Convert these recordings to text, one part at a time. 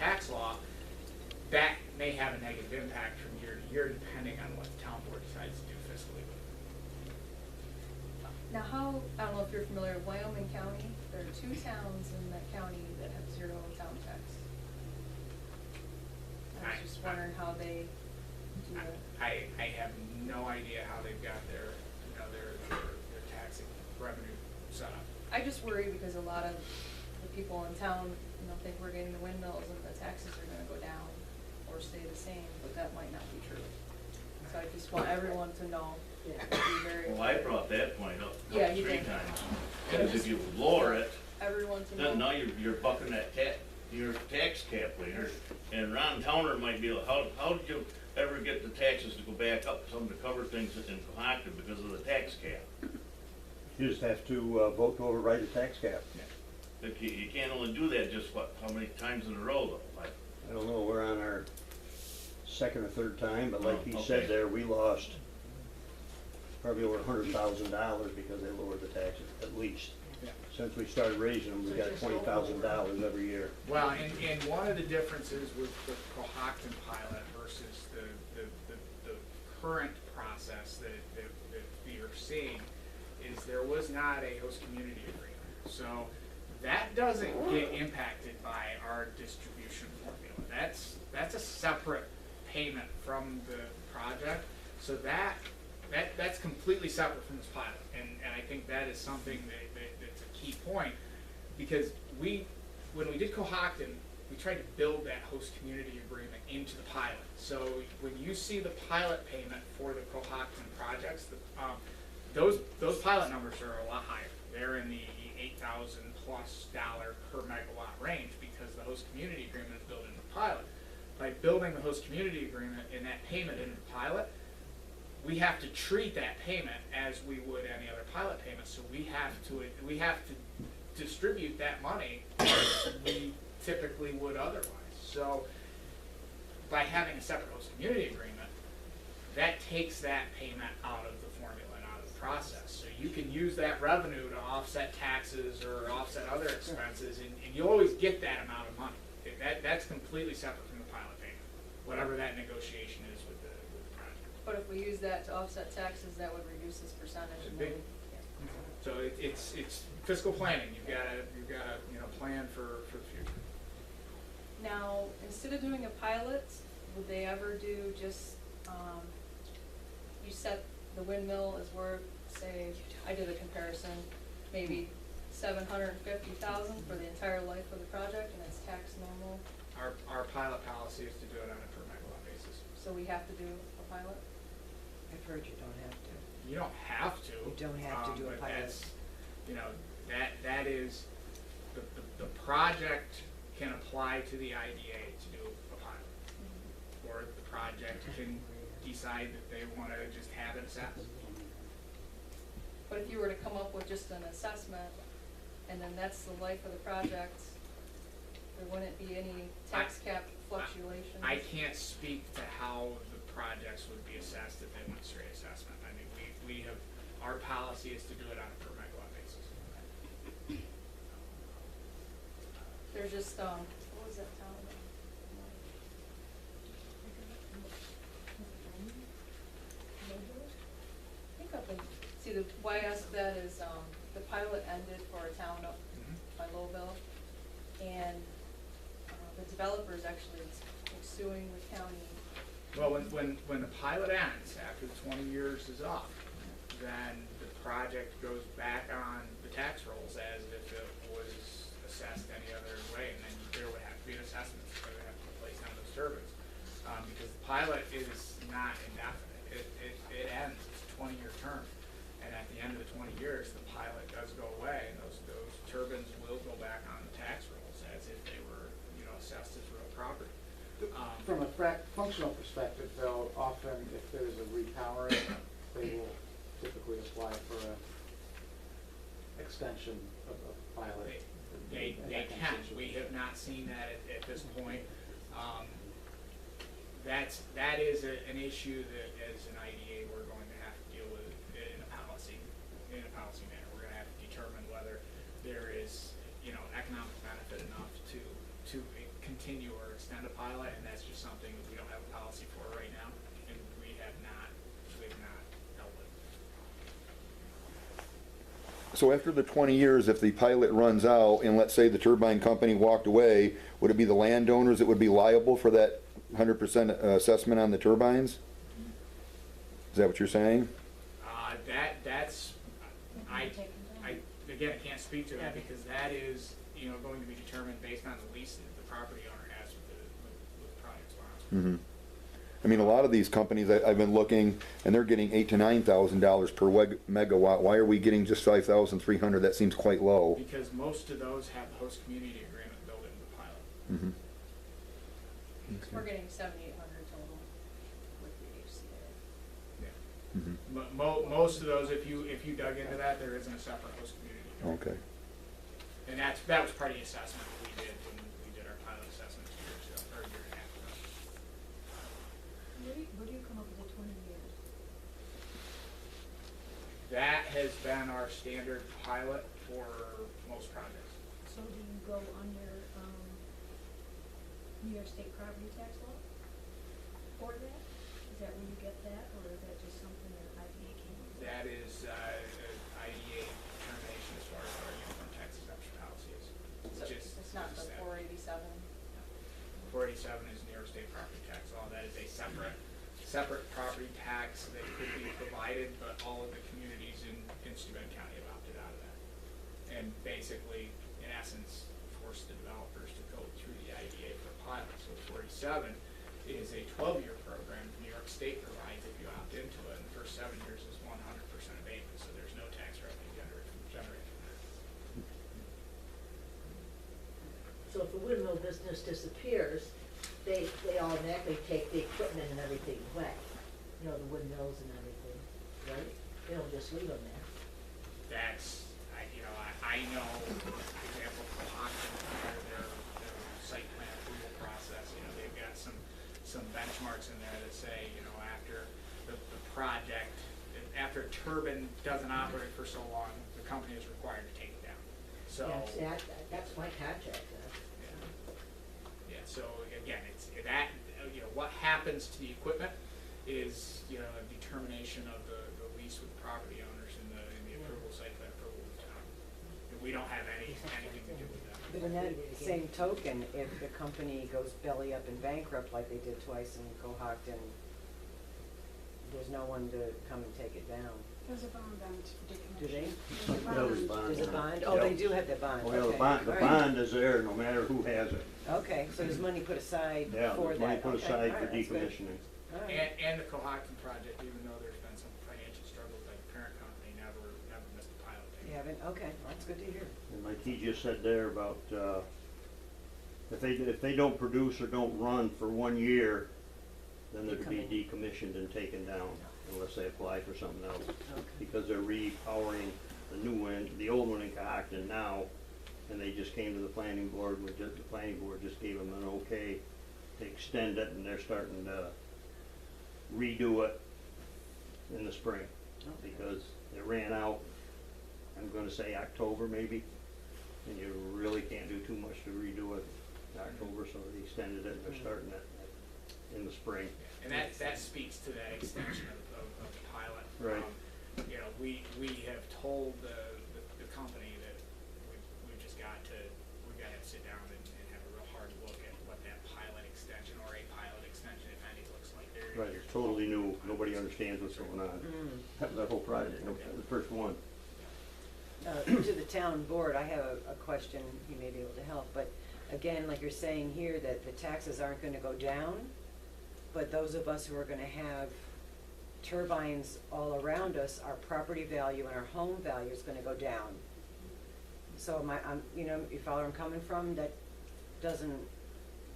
tax law, that may have a negative impact from year to year depending on what the town board decides to do fiscally. Now how, I don't know if you're familiar with Wyoming County, there are 2 towns in that county that have 0 town tax. I was just wondering how they do it. I have no idea how they've got their, you know, their taxing revenue set up. I just worry because a lot of the people in town, you know, think we're getting the windmills and the taxes are gonna go down or stay the same, but that might not be true. So I just want everyone to know, be very. Well, I brought that point up Yeah, you 3 did. times. Because if you lower it, Everyone to know. then now you're bucking that your tax cap later. And Ron Towner might be, how did you ever get the taxes to go back up, some to cover things in Cohocton because of the tax cap? You just have to vote to override the tax cap. But you can't only do that just how many times in a row though? Like, I don't know, we're on our 2nd or 3rd time, but like he Oh, okay. said there, we lost probably over $100,000 because they lowered the taxes, at least. Yeah. Since we started raising them, we got $20,000 every year. Well, and one of the differences with the Cohocton pilot versus the current process that we are seeing is there was not a host community agreement. So that doesn't get impacted by our distribution formula. That's a separate payment from the project. So that's completely separate from this pilot. And I think that is something that's a key point, because when we did Cohocton, we tried to build that host community agreement into the pilot. So when you see the pilot payment for the Cohocton projects, those pilot numbers are a lot higher. They're in the $8,000+ per megawatt range because the host community agreement is built into the pilot. By building the host community agreement and that payment into the pilot, we have to treat that payment as we would any other pilot payment. So we have to distribute that money as we typically would otherwise. So by having a separate host community agreement, that takes that payment out of the formula and out of the process. So you can use that revenue to offset taxes or offset other expenses, and you always get that amount of money. That's completely separate from the pilot payment, whatever that negotiation is with the project. But if we use that to offset taxes, that would reduce this percentage. It's and big. then- So it's fiscal planning. You've got to plan for the future. Now, instead of doing a pilot, would they ever do just, you set the windmill is worth, say, I did a comparison, maybe $750,000 for the entire life of the project, and it's tax normal, Our pilot policy is to do it on a per megawatt basis. so we have to do a pilot? I've heard you don't have to. You don't have to. You don't have to do a but pilot. that's, that is, the project can apply to the IDA to do a pilot. Or the project can decide that they want to just have it assessed. But if you were to come up with just an assessment, and then that's the life of the project, there wouldn't be any tax cap fluctuations? I can't speak to how the projects would be assessed if they went straight assessment. I mean, we have, our policy is to do it on a per megawatt basis. There's just, what was that town? I think up in, see, why I asked that is, the pilot ended for a town up by Lowville, and the developer's actually suing the county. Well, when the pilot ends, after the 20 years is up, then the project goes back on the tax rolls as if it was assessed any other way, and then there would have to be an assessment, so they would have to place down those turbines. Because the pilot is not indefinite. It ends, it's a 20-year term. And at the end of the 20 years, the pilot does go away, and those turbines will go back on the tax rolls as if they were, assessed as real property. From a functional perspective, though, often if there's a repowering, they will typically apply for a extension of a pilot. They can. We have not seen that at this point. That is an issue that, as an IDA, we're going to have to deal with in a policy manner. We're going to have to determine whether there is, economic benefit enough to continue or extend a pilot, and that's just something that we don't have a policy for right now, and we have not dealt with. So after the 20 years, if the pilot runs out and let's say the turbine company walked away, would it be the landowners that would be liable for that 100% assessment on the turbines? Is that what you're saying? That's, again, I can't speak to that because that is, going to be determined based on the lease that the property owner has with the project sponsor. Mm-hmm. I mean, a lot of these companies, I've been looking, and they're getting $8,000 to $9,000 per megawatt. Why are we getting just 5,300? That seems quite low. Because most of those have the host community agreement built into the pilot. Mm-hmm. We're getting 7,800 total with the HCA. Yeah. Mm-hmm. Most of those, if you dug into that, there isn't a separate host community. Okay. And that was part of the assessment that we did when we did our pilot assessment 2 years ago, or a year and a half ago. Where do you come up with the 20 years? That has been our standard pilot for most projects. So do you go under New York State property tax law for that? Is that where you get that, or is that just something that IDA came up with? That is IDA determination as far as our uniform tax exemption policy is. So it's not the that. 487? 487 is New York State property tax law. That is a separate property tax that could be provided, but all of the communities in Steuben County have opted out of that. And basically, in essence, forced the developers to go through the IDA for a pilot. So 47 is a 12-year program New York State provides if you opt into it. And the first 7 years is 100% abatement, so there's no tax revenue generated from that. So if the windmill business disappears, they automatically take the equipment and everything away, the windmills and everything, right? They don't just leave them there. That's, I know, for example, Fremont, their site plan approval process, they've got some benchmarks in there that say, after the project, after a turbine doesn't operate for so long, the company is required to take it down. So, Yeah, that's my contract, yeah, so again, it's that, what happens to the equipment is, a determination of the lease with the property owners in the approval, site plan approval of the town. And we don't have anything to do with that. But in that same token, if the company goes belly up and bankrupt like they did twice in Cohocton, there's no one to come and take it down. There's a bond on it for Do they? There's a bond. There's a bond? Oh, they do have the bond, Well, okay. the bond, the All right. bond is there no matter who has it. Okay, so there's money put aside Yeah, for there's that. money put Okay, aside all for right, that's good. decommissioning. All right. And the Cohocton project, even though there's been some financial struggles, like the parent company never missed a pilot You payment. haven't? Okay, well, that's good to hear. And like he just said there about, if they don't produce or don't run for 1 year, then they're to be decommissioned and taken down unless they apply for something else. Okay. Because they're repowering the new one, the old one in Cohocton now, and they just came to the planning board, the planning board just gave them an okay to extend it, and they're starting to redo it in the spring. Okay. Because it ran out, I'm gonna say October maybe, and you really can't do too much to redo it in October, so they extended it, and they're starting it in the spring. And that speaks to that extension of the pilot. Right. We have told the company that we've got to sit down and have a real hard look at what that pilot extension or a pilot extension, if any, looks like. Right, it's totally new, nobody understands what's going on. That was that whole project, the first one. To the town board, I have a question, you may be able to help, but again, like you're saying here, that the taxes aren't gonna go down, but those of us who are gonna have turbines all around us, our property value and our home value is gonna go down. So you follow where I'm coming from? That doesn't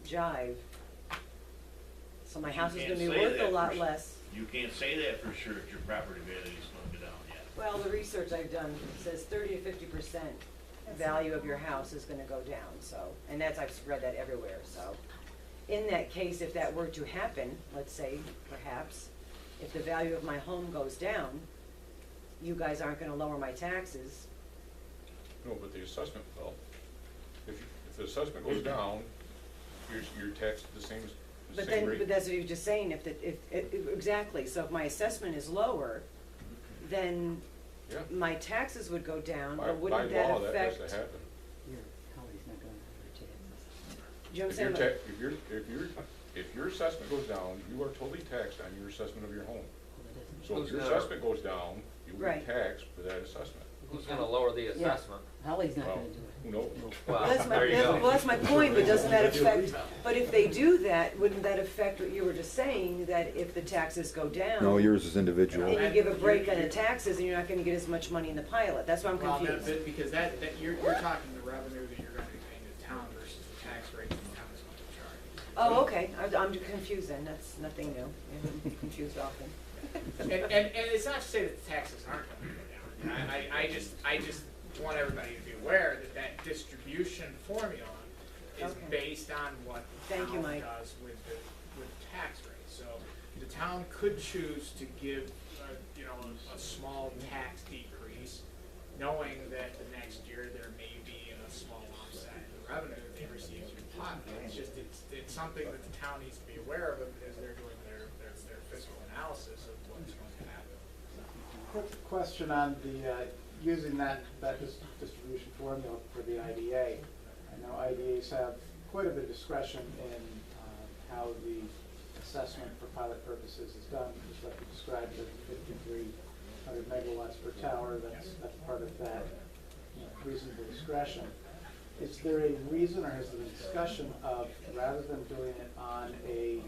jive. So my house is You gonna be can't say worth a that lot for- less. You can't say that for sure if your property value is gonna go down yet. Well, the research I've done says 30 to 50% value of your house is gonna go down, so, and I've read that everywhere, so. In that case, if that were to happen, let's say, perhaps, if the value of my home goes down, you guys aren't gonna lower my taxes. No, but the assessment, well, if the assessment goes down, you're taxed the same, the But same then, rate. but that's what you were just saying, exactly, so if my assessment is lower, then Yeah. my taxes would go down, By but wouldn't that law, that affect? has to happen. Do you know what I'm If your saying? if your assessment goes down, you are totally taxed on your assessment of your home. So if Who's your gonna- assessment goes down, you will Right. be taxed for that assessment. Who's gonna lower the assessment? Holly's not Well, gonna do it. who knows? Well, That's my, there you go. well, that's my point, but doesn't that affect, but if they do that, wouldn't that affect what you were just saying, that if the taxes go down? No, yours is individual. And you give a break on the taxes, and you're not gonna get as much money in the pilot, that's why I'm Well, confused. because that, you're talking the revenue that you're gonna be paying to the town versus the tax rate that the town is going to charge. Oh, okay, I'm confused then, that's nothing new, I'm confused often. And it's not to say that the taxes aren't gonna go down. I just want everybody to be aware that that distribution formula is Okay. based on what the Thank you, town Mike. does with the tax rate. So the town could choose to give, a small tax decrease, knowing that the next year there may be a small offset in the revenue that they receive through the pot. It's something that the town needs to be aware of as they're doing their fiscal analysis of what's going to happen. Quick question on the, using that distribution formula for the IDA. I know IDAs have quite a bit of discretion in how the assessment for pilot purposes is done, just like you described, the 5,300 megawatts per tower, that's part of that reasonable discretion. Is there a reason, or has there been discussion of, rather than doing it on a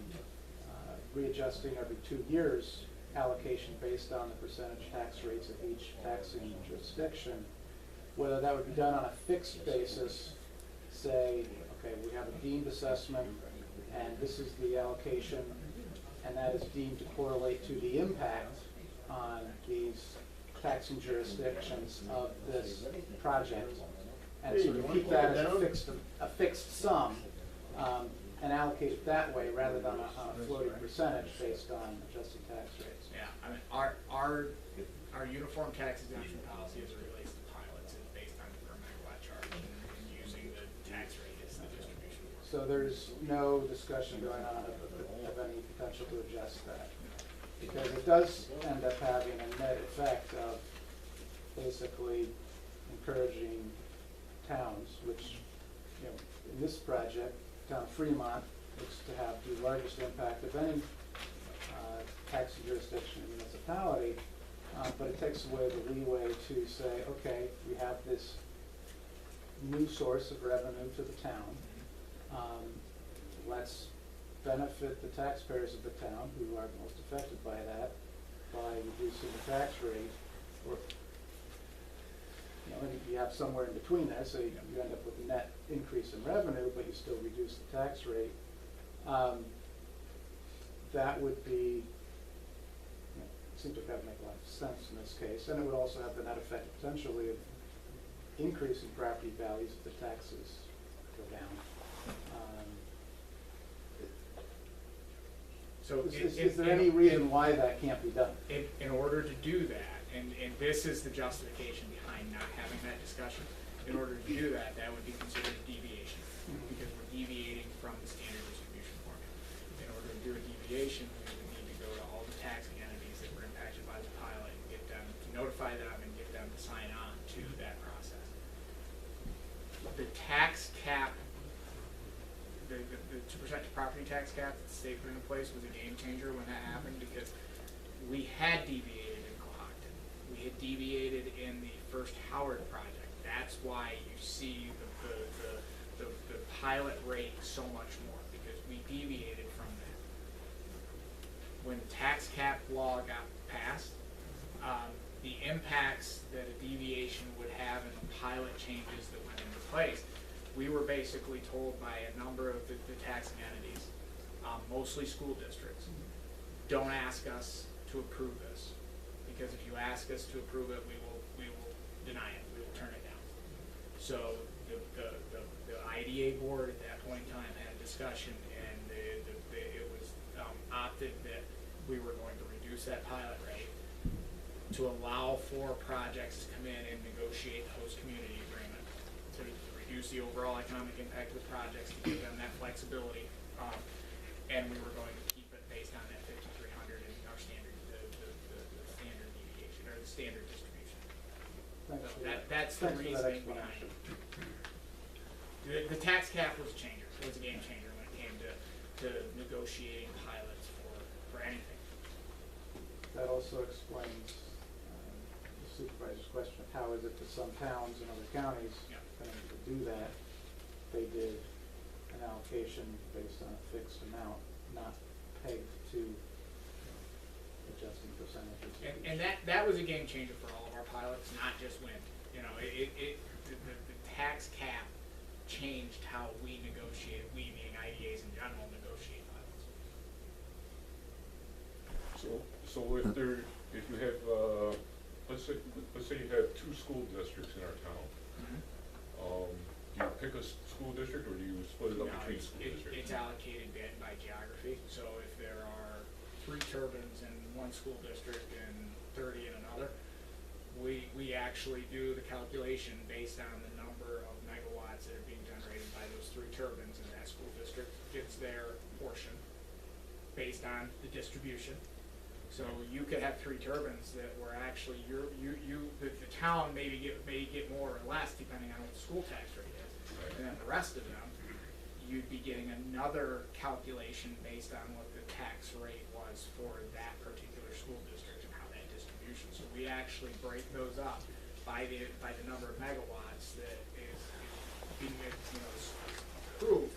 readjusting every 2 years allocation based on the percentage tax rates of each taxing jurisdiction, whether that would be done on a fixed basis, say, okay, we have a deemed assessment, and this is the allocation, and that is deemed to correlate to the impact on these taxing jurisdictions of this project, and sort of keep that as a fixed sum, and allocate it that way rather than on a floating percentage based on adjusted tax rates. Yeah, I mean, our uniform tax exemption policy as it relates to pilots is based on the per megawatt charge and using the tax rate as the distribution. So there's no discussion going on of any potential to adjust that? Because it does end up having a net effect of basically encouraging towns, which, in this project, town of Fremont looks to have the largest impact of any taxing jurisdiction in municipality, but it takes away the leeway to say, okay, we have this new source of revenue to the town. Let's benefit the taxpayers of the town, who are most affected by that, by reducing the tax rate, or, and you have somewhere in between there, so you end up with a net increase in revenue, but you still reduce the tax rate. That would be, seems like that would make a lot of sense in this case, and it would also have the net effect potentially of increasing property values if the taxes go down. So Is there any reason why that can't be done? in order to do that, and this is the justification behind not having that discussion, in order to do that, that would be considered a deviation, because we're deviating from the standard distribution formula. In order to do a deviation, we would need to go to all the taxing entities that were impacted by the pilot and get them, to notify them and get them to sign on to that process. The tax cap, the 2% property tax cap that the state put in place was a game changer when that happened, because we had deviated in Cohocton. We had deviated in the first Howard project. That's why you see the pilot rate so much more, because we deviated from that. When the tax cap law got passed, the impacts that a deviation would have and the pilot changes that went into place, we were basically told by a number of the taxing entities, mostly school districts, don't ask us to approve this, because if you ask us to approve it, we will deny it, we will turn it down. So the IDA board at that point in time had a discussion, and it was opted that we were going to reduce that pilot rate to allow for projects to come in and negotiate the host community agreement to reduce the overall economic impact of the projects, to give them that flexibility. And we were going to keep it based on that 5,300 in our standard, the standard deviation, or the standard distribution. Thanks So for that. that's the Thanks for that reasoning behind explanation. it. The tax cap was a changer, it was a game changer when it came to negotiating pilots for anything. That also explains the supervisor's question of how is it that some towns and other counties Yeah. can do that? They did an allocation based on a fixed amount, not pegged to adjusting percentages. And that was a game changer for all of our pilots, not just wind. You know, the tax cap changed how we negotiate, we meaning IDAs in general, negotiate pilots. So if you have, let's say you have 2 school districts in our town. Do you pick a school district, or do you split it up No, between school districts? it's allocated by geography, so if there are 3 turbines in one school district and 30 in another, we actually do the calculation based on the number of megawatts that are being generated by those 3 turbines, and that school district gets their portion based on the distribution. So you could have 3 turbines that were actually, the town may get more or less depending on what the school tax rate is. And then the rest of them, you'd be getting another calculation based on what the tax rate was for that particular school district and how that distribution. So we actually break those up by the number of megawatts that is being, approved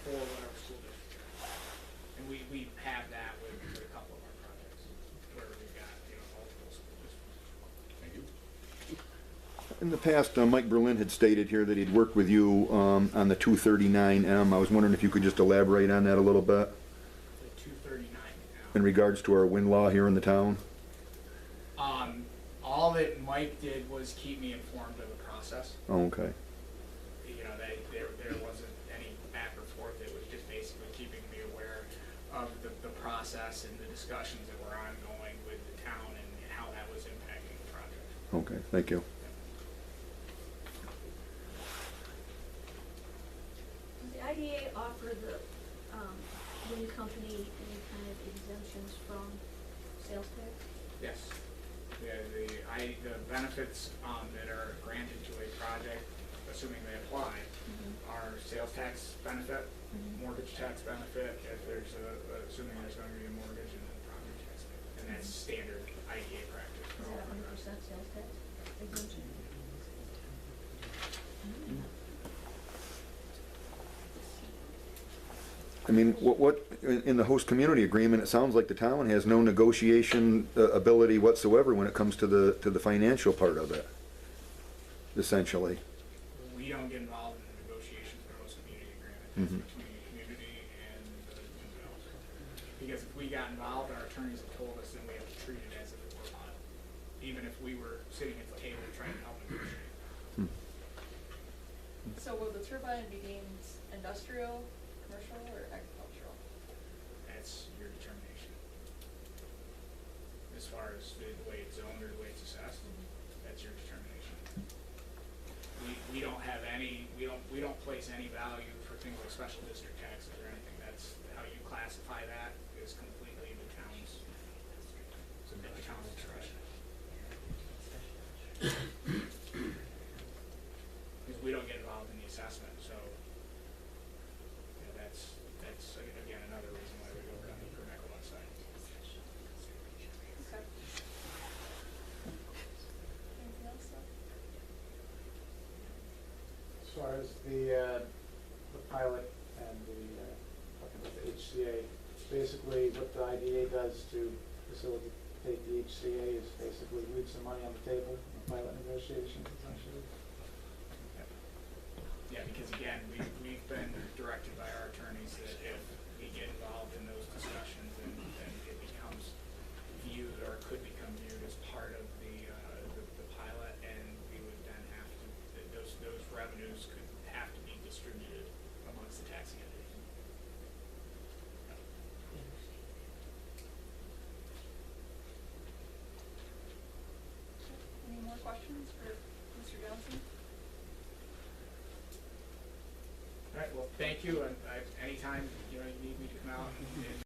for whatever school district. And we have that with a couple of our projects where we've got, multiple school districts. Thank you. In the past, Mike Berlin had stated here that he'd worked with you on the 239M. I was wondering if you could just elaborate on that a little bit The 239 now. in regards to our wind law here in the town. All that Mike did was keep me informed of the process. Oh, okay. That there wasn't any back or forth. It was just basically keeping me aware of the process and the discussions that were ongoing with the town and how that was impacting the project. Okay, thank you. Does the IDA offer the wind company any kind of exemptions from sales tax? Yes. The benefits that are granted to a project, assuming they apply, are sales tax benefit, mortgage tax benefit, if there's assuming there's going to be a mortgage, and then property tax. And that's standard IDA practice Is for all that of our 100% projects. sales tax exemption? I mean, what in the host community agreement, it sounds like the town has no negotiation ability whatsoever when it comes to the financial part of it, essentially. We don't get involved in the negotiations for host community agreement. Mhm. It's between the community and the developers. Because if we got involved, our attorneys have told us, then we have to treat it as if it were on, even if we were sitting at the table trying to help negotiate. So will the turbine be deemed industrial, commercial, or agricultural? That's your determination. As far as the way it's zoned or the way it's assessed, that's your determination. We don't have any, we don't place any value for things like special district taxes or anything. That's how you classify that is completely the town's discretion. Because we don't get involved in the assessment, so that's again another reason why we go down the per megawatt side. Okay. Anything else, though? As far as the pilot and talking about the HCA, basically what the IDA does to facilitate the HCA is basically leave some money on the table in the pilot negotiations, essentially. Yeah, because again, we've been directed by our attorneys that if we get involved in those discussions, then it becomes viewed or could become viewed as part of the pilot, and we would then have to, those revenues could have to be distributed amongst the taxing entities. Any more questions for Mr. Johnson? well, thank you, and anytime, you need